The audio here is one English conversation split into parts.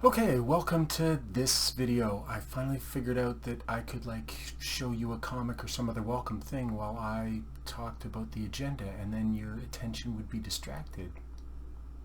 Okay, welcome to this video. I finally figured out that I could show you a comic or some other welcome thing while I talked about the agenda, and then your attention would be distracted.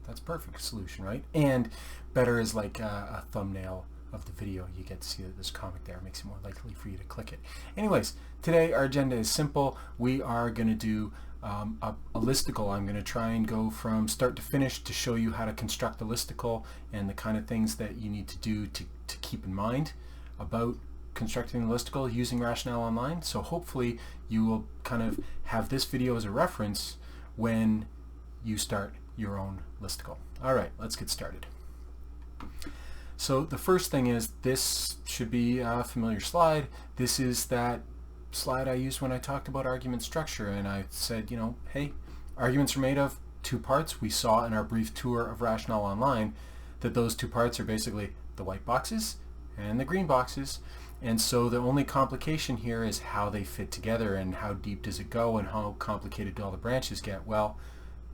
That's a perfect solution, right? And better is like a thumbnail of the video. You get to see that there's a comic there. It makes it more likely for you to click it. Anyways, today our agenda is simple. We are going to do a listicle. I'm going to try and go from start to finish to show you how to construct a listicle and the kind of things that you need to do to keep in mind about constructing the listicle using Rationale Online. So hopefully you will kind of have this video as a reference when you start your own listicle. All right, let's get started. So the first thing is, this should be a familiar slide. This is that slide I used when I talked about argument structure, and I said, hey, arguments are made of two parts. We saw in our brief tour of Rationale Online that those two parts are basically the white boxes and the green boxes, and so the only complication here is how they fit together and how deep does it go and how complicated do all the branches get. Well,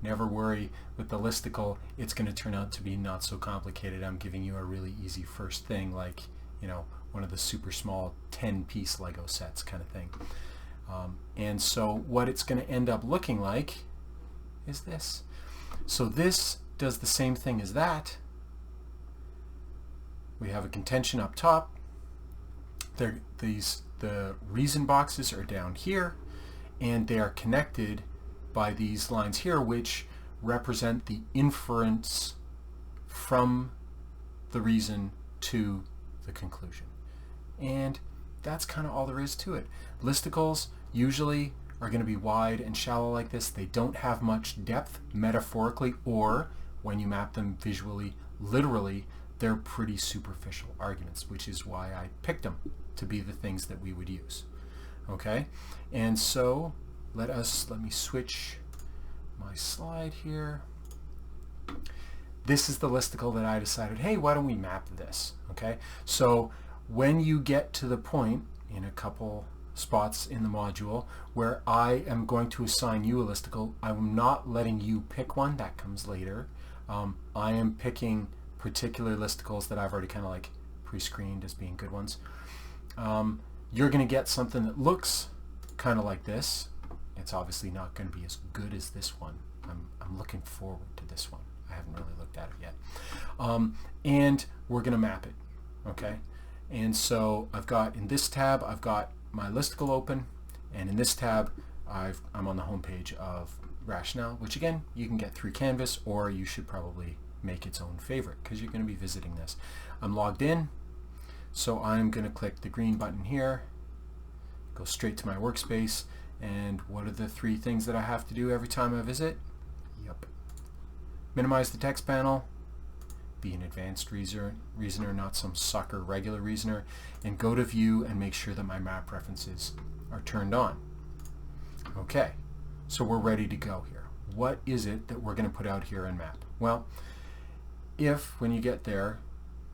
never worry, with the listicle it's going to turn out to be not so complicated. I'm giving you a really easy first thing, like one of the super small 10-piece Lego sets kind of thing. And so what it's going to end up looking like is this. So this does the same thing as that. We have a contention up top. The reason boxes are down here, and they are connected by these lines here, which represent the inference from the reason to the conclusion. And that's kind of all there is to it. Listicles usually are going to be wide and shallow like this. They don't have much depth metaphorically, or when you map them visually, literally, they're pretty superficial arguments, which is why I picked them to be the things that we would use. Okay, and so let me switch my slide here. This is the listicle that I decided, hey, why don't we map this? Okay, so when you get to the point in a couple spots in the module where I am going to assign you a listicle, I'm not letting you pick one. That comes later. I am picking particular listicles that I've already kind of like pre-screened as being good ones. You're going to get something that looks kind of like this. It's obviously not going to be as good as this one. I'm looking forward to this one. I haven't really looked at it yet. And we're going to map it. Okay? And so I've got, in this tab, I've got my listicle open, and in this tab I'm on the home page of Rationale, which again you can get through Canvas, or you should probably make its own favorite because you're going to be visiting this. I'm logged in, so I'm going to click the green button here, go straight to my workspace, and what are the three things that I have to do every time I visit? Yep. Minimize the text panel, be an advanced reasoner, not some sucker regular reasoner, and go to view and make sure that my map references are turned on. Okay, so we're ready to go here. What is it that we're going to put out here and map? Well, if when you get there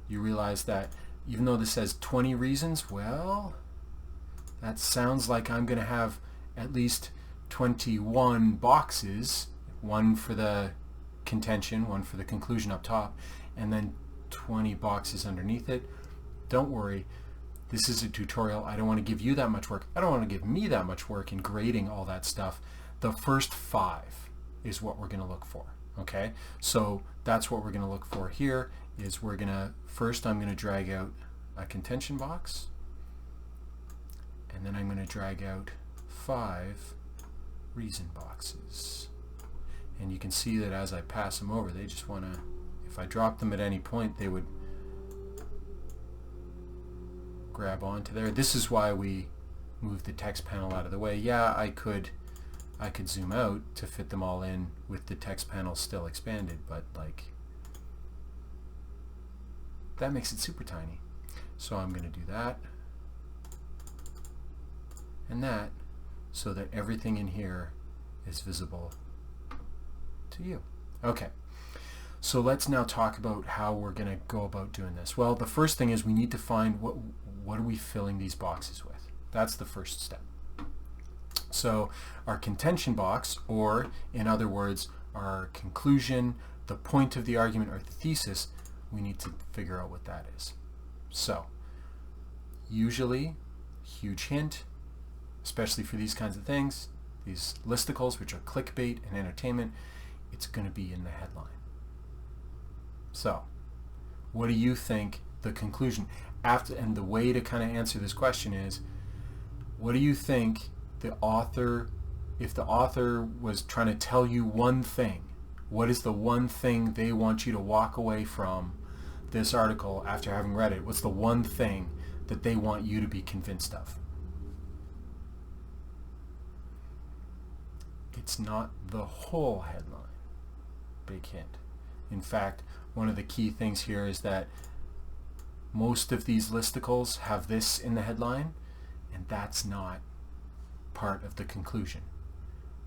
you realize that even though this says 20 reasons, well, that sounds like I'm going to have at least 21 boxes, one for the contention, one for the conclusion up top, and then 20 boxes underneath it. Don't worry, this is a tutorial. I don't want to give you that much work. I don't want to give me that much work in grading all that stuff. The first 5 is what we're going to look for. Okay, so that's what we're going to look for here. Is we're going to first, I'm going to drag out a contention box, and then I'm going to drag out 5 reason boxes. And you can see that as I pass them over, they just want to, if I drop them at any point, they would grab onto there. This is why we moved the text panel out of the way. Yeah, I could zoom out to fit them all in with the text panel still expanded, but like that makes it super tiny. So I'm going to do that and that so that everything in here is visible to you. Okay, so let's now talk about how we're going to go about doing this. Well, the first thing is we need to find what are we filling these boxes with. That's the first step. So our contention box, or in other words, our conclusion, the point of the argument, or the thesis, we need to figure out what that is. So usually, huge hint, especially for these kinds of things, these listicles, which are clickbait and entertainment, it's going to be in the headline. So what do you think the conclusion after, and the way to kind of answer this question is, what do you think the author, if the author was trying to tell you one thing, what is the one thing they want you to walk away from this article after having read it? What's the one thing that they want you to be convinced of? It's not the whole headline. Big hint. In fact, one of the key things here is that most of these listicles have this in the headline, and that's not part of the conclusion,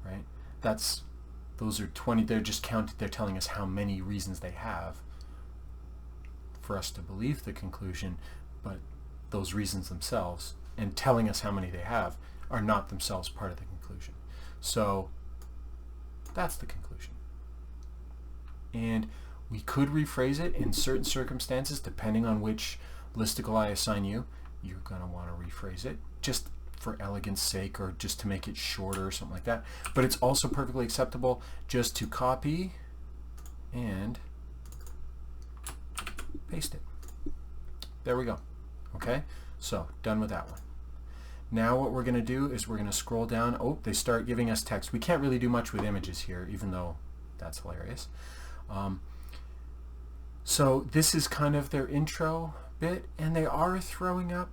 right? Those are 20, they're just counted, they're telling us how many reasons they have for us to believe the conclusion, but those reasons themselves, and telling us how many they have, are not themselves part of the conclusion. So that's the conclusion. And we could rephrase it in certain circumstances, depending on which listicle I assign you. You're going to want to rephrase it just for elegance sake, or just to make it shorter or something like that. But it's also perfectly acceptable just to copy and paste it. There we go. Okay, so done with that one. Now what we're going to do is we're going to scroll down. Oh, they start giving us text. We can't really do much with images here, even though that's hilarious. So this is kind of their intro bit, and they are throwing up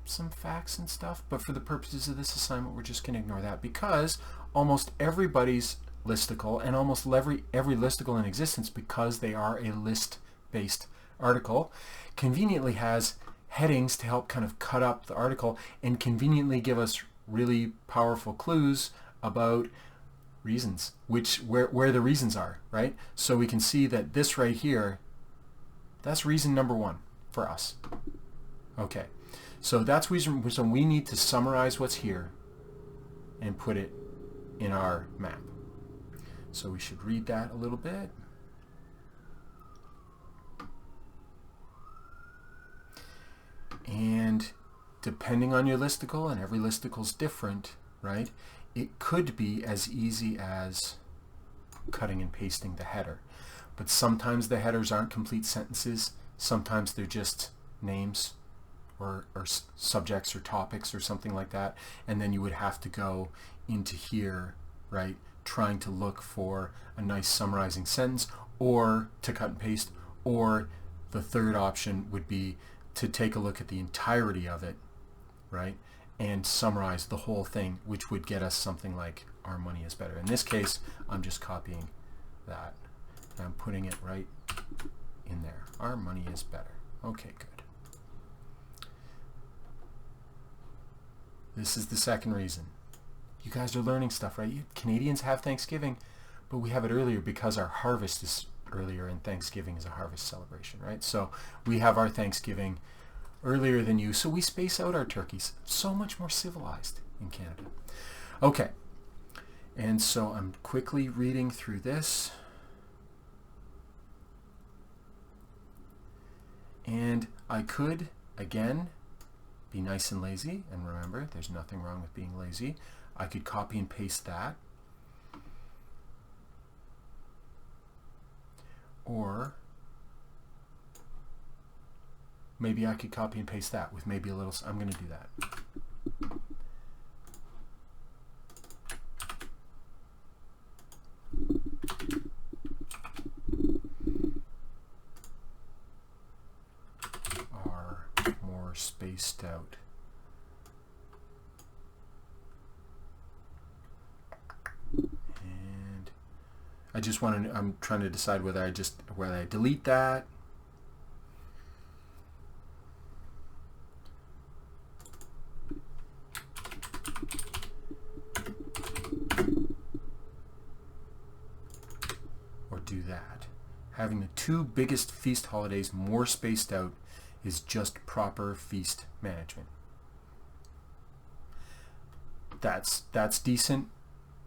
some facts and stuff, but for the purposes of this assignment, we're just going to ignore that, because almost everybody's listicle, and almost every listicle in existence, because they are a list-based article, conveniently has headings to help kind of cut up the article and conveniently give us really powerful clues about reasons, where the reasons are, right? So we can see that this right here, that's reason number one for us. Okay, so that's reason we need to summarize what's here and put it in our map. So we should read that a little bit. And depending on your listicle, and every listicle's different, right? It could be as easy as cutting and pasting the header. But sometimes the headers aren't complete sentences. Sometimes they're just names or subjects or topics or something like that. And then you would have to go into here, right, trying to look for a nice summarizing sentence, or to cut and paste, or the third option would be to take a look at the entirety of it, right, and summarize the whole thing, which would get us something like our money is better. In this case, I'm just copying that and I'm putting it right in there. Our money is better. Okay, good. This is the second reason. You guys are learning stuff, right? Canadians have Thanksgiving, but we have it earlier because our harvest is earlier, and Thanksgiving is a harvest celebration, right? So we have our Thanksgiving earlier than you, so we space out our turkeys. So much more civilized in Canada. Okay, and so I'm quickly reading through this, and I could again be nice and lazy, and remember, there's nothing wrong with being lazy. I could copy and paste that, or maybe I could copy and paste that with maybe a little, I'm going to do that. Are more spaced out. And I just want to, I'm trying to decide whether I delete that, or do that. Having the two biggest feast holidays more spaced out is just proper feast management. That's decent.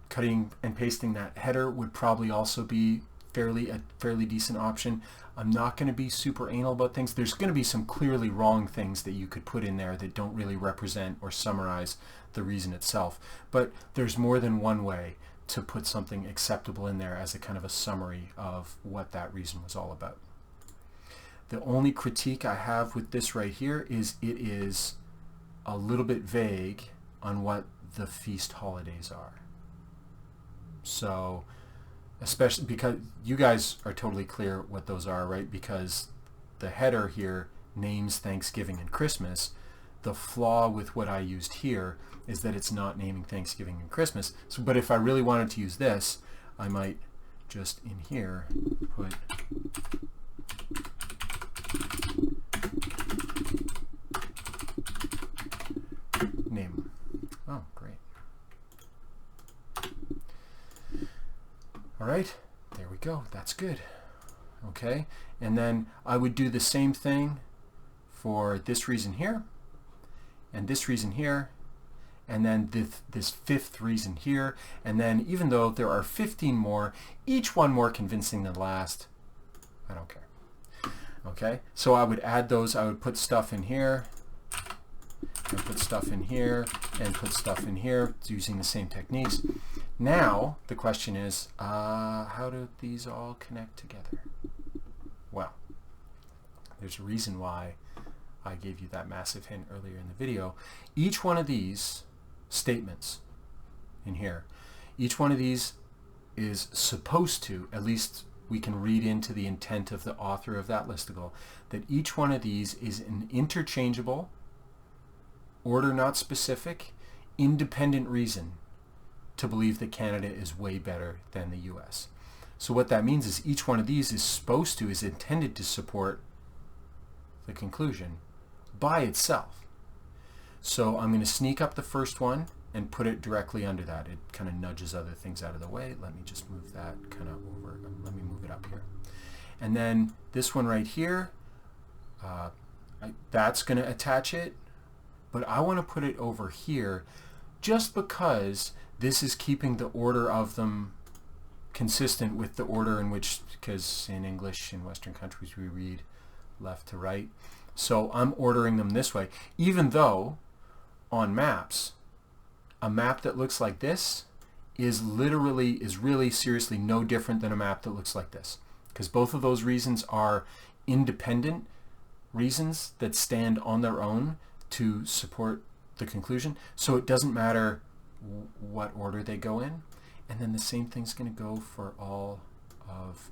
Cutting and pasting that header would probably also be a fairly decent option. I'm not going to be super anal about things. There's going to be some clearly wrong things that you could put in there that don't really represent or summarize the reason itself. But there's more than one way to put something acceptable in there as a kind of a summary of what that reason was all about. The only critique I have with this right here is it is a little bit vague on what the feast holidays are. So, especially because you guys are totally clear what those are, right? Because the header here names Thanksgiving and Christmas. The flaw with what I used here is that it's not naming Thanksgiving and Christmas. So, but if I really wanted to use this, I might just in here put name. Oh, great. All right, there we go. That's good. Okay, and then I would do the same thing for this reason here, and this reason here, and then this fifth reason here, and then even though there are 15 more, each one more convincing than the last, I don't care. Okay, so I would add those. I would put stuff in here, and put stuff in here, and put stuff in here using the same techniques. Now the question is, how do these all connect together? Well, there's a reason why I gave you that massive hint earlier in the video. Each one of these statements in here, each one of these is supposed to, at least we can read into the intent of the author of that listicle, that each one of these is an interchangeable, order not specific, independent reason to believe that Canada is way better than the US. So what that means is each one of these is intended to support the conclusion by itself. So I'm going to sneak up the first one and put it directly under that. It kind of nudges other things out of the way. Let me just move that kind of over. Let me move it up here. And then this one right here, that's going to attach it, but I want to put it over here just because this is keeping the order of them consistent with the order in which, because in English in Western countries we read left to right. So I'm ordering them this way, even though on maps, a map that looks like this is really seriously no different than a map that looks like this, because both of those reasons are independent reasons that stand on their own to support the conclusion. So it doesn't matter what order they go in. And then the same thing's going to go for all of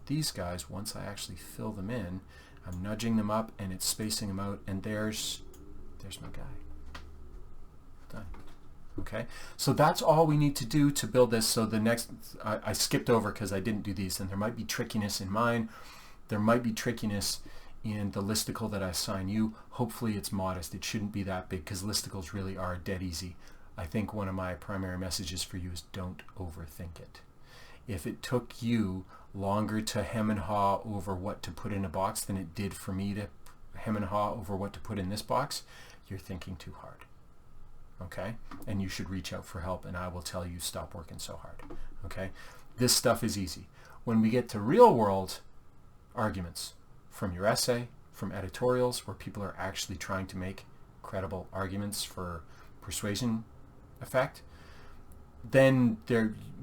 these guys. Once I actually fill them in, I'm nudging them up and it's spacing them out, and there's my guy. Done. Okay, so that's all we need to do to build this. So the next, I skipped over because I didn't do these, and there might be trickiness in mine. There might be trickiness in the listicle that I assign you. Hopefully it's modest. It shouldn't be that big because listicles really are dead easy. I think one of my primary messages for you is don't overthink it. If it took you longer to hem and haw over what to put in a box than it did for me to hem and haw over what to put in this box, you're thinking too hard. Okay? And you should reach out for help, and I will tell you stop working so hard. Okay? This stuff is easy. When we get to real world arguments from your essay, from editorials where people are actually trying to make credible arguments for persuasion effect, then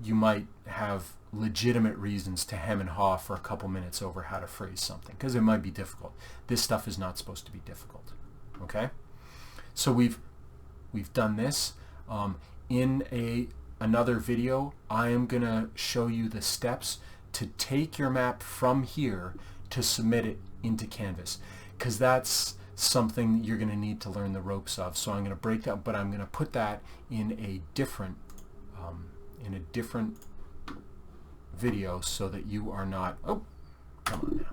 you might have legitimate reasons to hem and haw for a couple minutes over how to phrase something, because it might be difficult. This stuff is not supposed to be difficult. Okay? So we've done this. In another video, I am going to show you the steps to take your map from here to submit it into Canvas, because that's something you're going to need to learn the ropes of. So I'm going to break that, but I'm going to put that in a different video so that you are not, oh, come on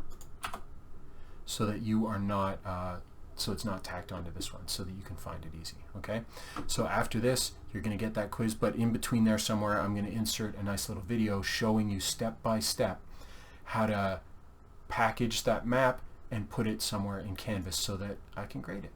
now, so that you are not, so it's not tacked onto this one, so that you can find it easy. Okay, so after this you're going to get that quiz, but in between there somewhere I'm going to insert a nice little video showing you step by step how to package that map and put it somewhere in Canvas so that I can grade it.